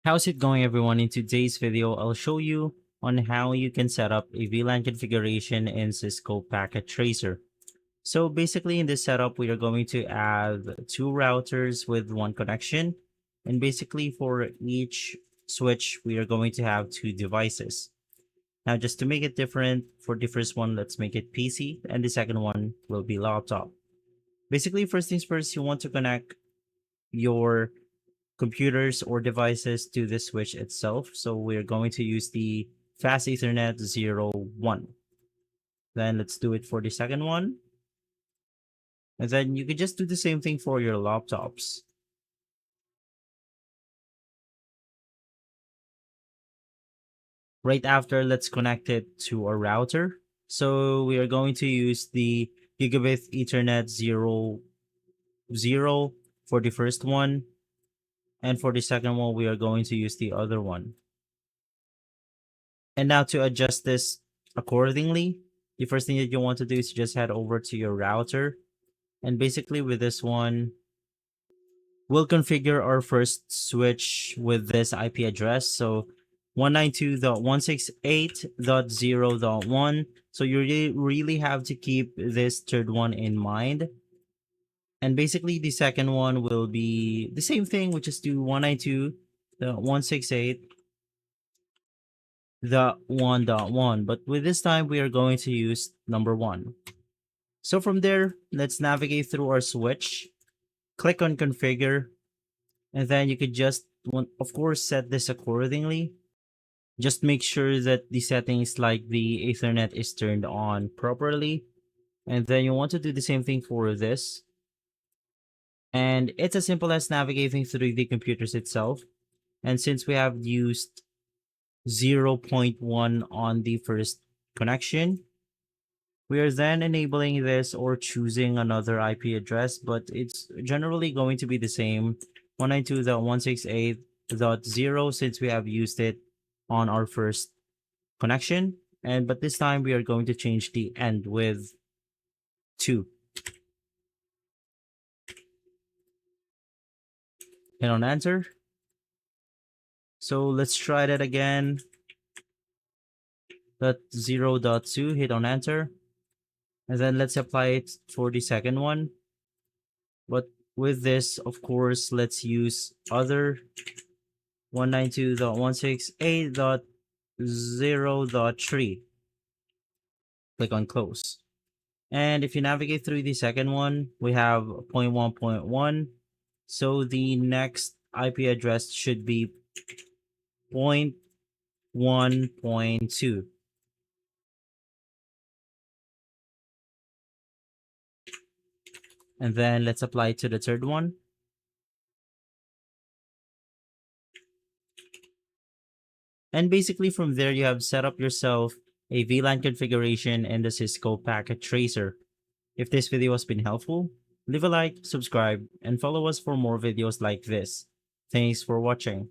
How's it going, everyone? In today's video, I'll show you on how you can set up a VLAN configuration in Cisco Packet Tracer. So basically in this setup, we are going to add two routers with one connection. And basically for each switch, we are going to have two devices. Now, just to make it different, for the first one, let's make it PC, and the second one will be laptop. Basically, first things first, you want to connect your computers or devices to the switch itself. So we're going to use the fast Ethernet 01. Then let's do it for the second one. And then you could just do the same thing for your laptops. Right after, let's connect it to a router. So we are going to use the Gigabit Ethernet 00 for the first one. And for the second one, we are going to use the other one. And now to adjust this accordingly, the first thing that you want to do is just head over to your router. And basically with this one, we'll configure our first switch with this IP address. So 192.168.0.1. So you really have to keep this third one in mind. And basically the second one will be the same thing, which is to 192.168.1.1. But with this time, we are going to use number 1. So from there, let's navigate through our switch, click on configure, and then you could just, of course, set this accordingly. Just make sure that the settings like the Ethernet is turned on properly. And then you want to do the same thing for this. And it's as simple as navigating through the computers itself. And since we have used 0.1 on the first connection, we are then enabling this or choosing another IP address, but it's generally going to be the same 192.168.0 since we have used it on our first connection. But this time we are going to change the end with 2. Hit on enter. So let's try that again. .0.2, hit on enter. And then let's apply it for the second one. But with this, of course, let's use other 192.168.0.3. Click on close. And if you navigate through the second one, we have 0.1.1. So the next IP address should be 0.1.2. And then let's apply it to the third one. And basically from there, you have set up yourself a VLAN configuration in the Cisco Packet Tracer. If this video has been helpful, leave a like, subscribe, and follow us for more videos like this. Thanks for watching.